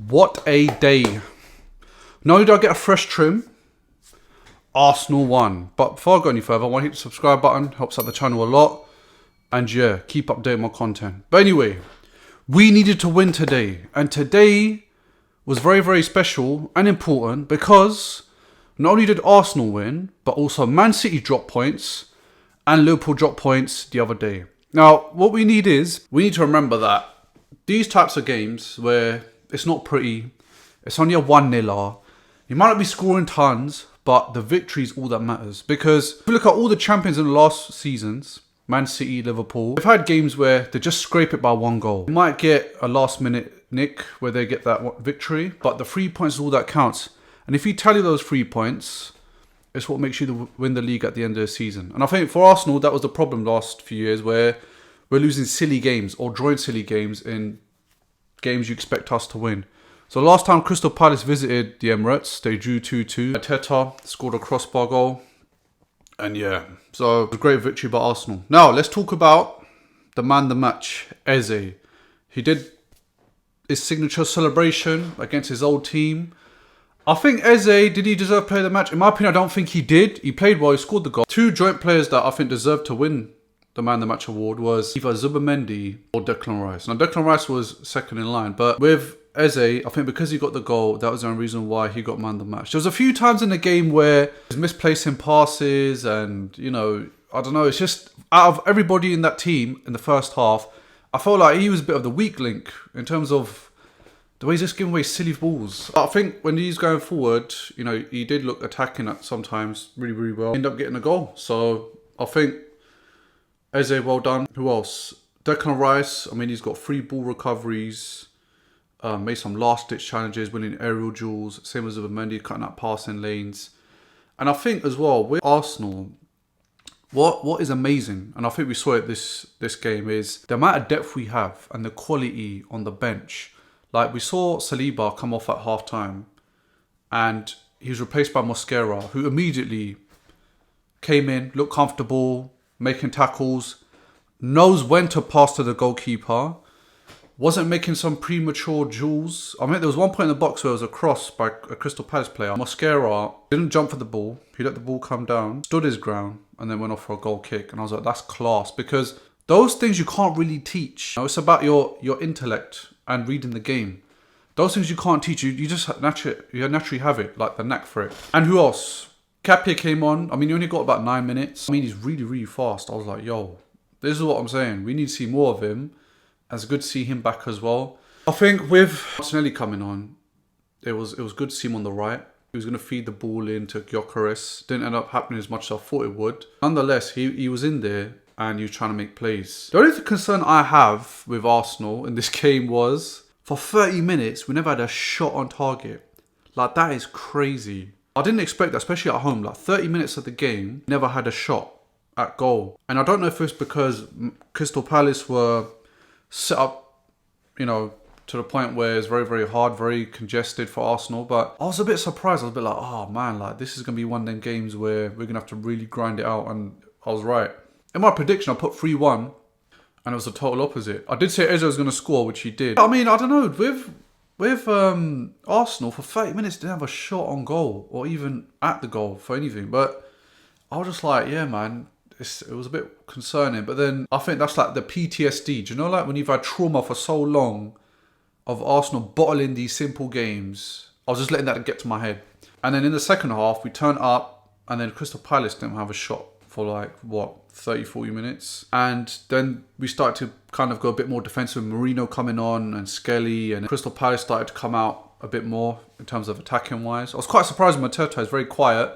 What a day. Not only do I get a fresh trim, Arsenal won. But before I go any further, I want to hit the subscribe button. Helps out the channel a lot. And yeah, keep updating my content. But anyway, we needed to win today. And today was very, very special and important because not only did Arsenal win, but also Man City dropped points and Liverpool dropped points the other day. Now, what we need to remember that these types of games where it's not pretty, it's only a 1-0, you might not be scoring tons, but the victory is all that matters. Because if you look at all the champions in the last seasons, Man City, Liverpool, they've had games where they just scrape it by 1 goal. You might get a last minute nick where they get that victory, but the 3 points is all that counts. And if you tally those 3 points, it's what makes you win the league at the end of the season. And I think for Arsenal, that was the problem last few years where we're losing silly games or drawing silly games in games you expect us to win. So last time Crystal Palace visited the Emirates, they drew 2-2. Arteta scored a crossbar goal. And yeah, so it was a great victory by Arsenal. Now, let's talk about the man of the match, Eze. He did his signature celebration against his old team. I think Eze, did he deserve to play the match? In my opinion, I don't think he did. He played well, he scored the goal. 2 joint players that I think deserved to win the Man of the Match award was either Zubimendi or Declan Rice. Now, Declan Rice was second in line, but with Eze, I think because he got the goal, that was the only reason why he got Man of the Match. There was a few times in the game where he was misplacing passes and, you know, I don't know, it's just out of everybody in that team in the first half, I felt like he was a bit of the weak link in terms of the way he's just giving away silly balls. I think when he's going forward, you know, he did look attacking at sometimes really, really well. Ended up getting a goal. So I think Eze, well done. Who else? Declan Rice. I mean, he's got 3 ball recoveries, made some last-ditch challenges, winning aerial duels. Same as Zubimendi, cutting out passing lanes. And I think as well, with Arsenal, what is amazing, and I think we saw it this game, is the amount of depth we have and the quality on the bench. Like, we saw Saliba come off at half-time, and he was replaced by Mosquera, who immediately came in, looked comfortable, making tackles, knows when to pass to the goalkeeper, wasn't making some premature duels. I mean, there was one point in the box where it was a cross by a Crystal Palace player. Mosquera didn't jump for the ball. He let the ball come down, stood his ground, and then went off for a goal kick. And I was like, that's class. Because those things you can't really teach. You know, it's about your intellect and reading the game. Those things you can't teach. You just naturally have it, like the knack for it. And who else? Capia came on. I mean, he only got about 9 minutes. I mean, he's really, really fast. I was like, yo, this is what I'm saying. We need to see more of him. It's good to see him back as well. I think with Martinelli coming on, it was good to see him on the right. He was going to feed the ball into Gyökeres. Didn't end up happening as much as I thought it would. Nonetheless, he was in there and he was trying to make plays. The only concern I have with Arsenal in this game was, for 30 minutes, we never had a shot on target. Like, that is crazy. I didn't expect that, especially at home. Like, 30 minutes of the game, never had a shot at goal. And I don't know if it's because Crystal Palace were set up, you know, to the point where it's very, very hard, very congested for Arsenal. But I was a bit surprised. I was a bit like, oh man, like, this is going to be one of them games where we're going to have to really grind it out. And I was right. In my prediction, I put 3-1 and it was the total opposite. I did say Eze was going to score, which he did. I mean, I don't know, with Arsenal, for 30 minutes, didn't have a shot on goal or even at the goal for anything. But I was just like, yeah, man, it was a bit concerning. But then I think that's like the PTSD. Do you know, like when you've had trauma for so long of Arsenal bottling these simple games, I was just letting that get to my head. And then in the second half, we turned up and then Crystal Palace didn't have a shot for like, 30, 40 minutes. And then we started to kind of go a bit more defensive with Mourinho coming on and Skelly, and Crystal Palace started to come out a bit more in terms of attacking wise. I was quite surprised with Arteta. He's very quiet.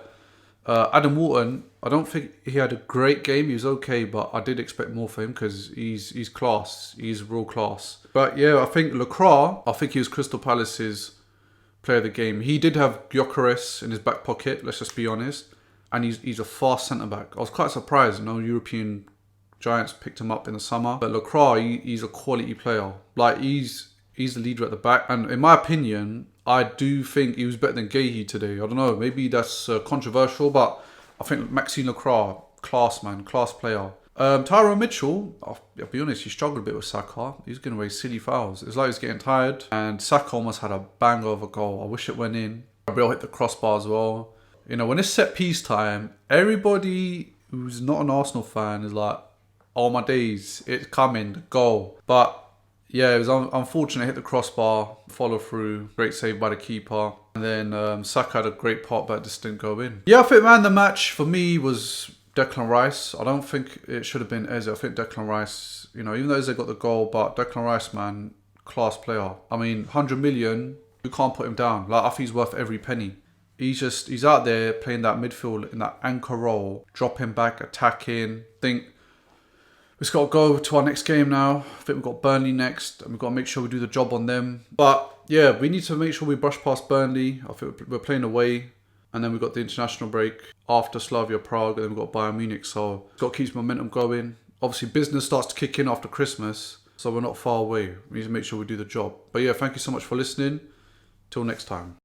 Adam Wharton, I don't think he had a great game. He was okay, but I did expect more for him because he's class. He's real class. But yeah, I think Lacroix, I think he was Crystal Palace's player of the game. He did have Gyökeres in his back pocket, let's just be honest. And he's a fast centre-back. I was quite surprised. No European giants picked him up in the summer. But Lacroix, he's a quality player. Like, he's the leader at the back. And in my opinion, I do think he was better than Guéhi today. I don't know, maybe that's controversial, but I think Maxime Lacroix, class man, class player. Tyrone Mitchell, I'll be honest, he struggled a bit with Saka. He was getting away silly fouls. It's like he's getting tired. And Saka almost had a bang of a goal. I wish it went in. Gabriel hit the crossbar as well. You know, when it's set piece time, everybody who's not an Arsenal fan is like, oh my days, it's coming, the goal. But yeah, it was unfortunate. Hit the crossbar, follow through, great save by the keeper. And then Saka had a great part, but it just didn't go in. Yeah, I think, man, the match for me was Declan Rice. I don't think it should have been Eze. I think Declan Rice, you know, even though Eze got the goal, but Declan Rice, man, class player. I mean, 100 million, you can't put him down. Like, I think he's worth every penny. He's out there playing that midfield in that anchor role, dropping back, attacking. I think we've got to go to our next game now. I think we've got Burnley next, and we've got to make sure we do the job on them. But yeah, we need to make sure we brush past Burnley. I think we're playing away, and then we've got the international break after Slavia Prague, and then we've got Bayern Munich. So we've got to keep momentum going. Obviously, business starts to kick in after Christmas, so we're not far away. We need to make sure we do the job. But yeah, thank you so much for listening. Till next time.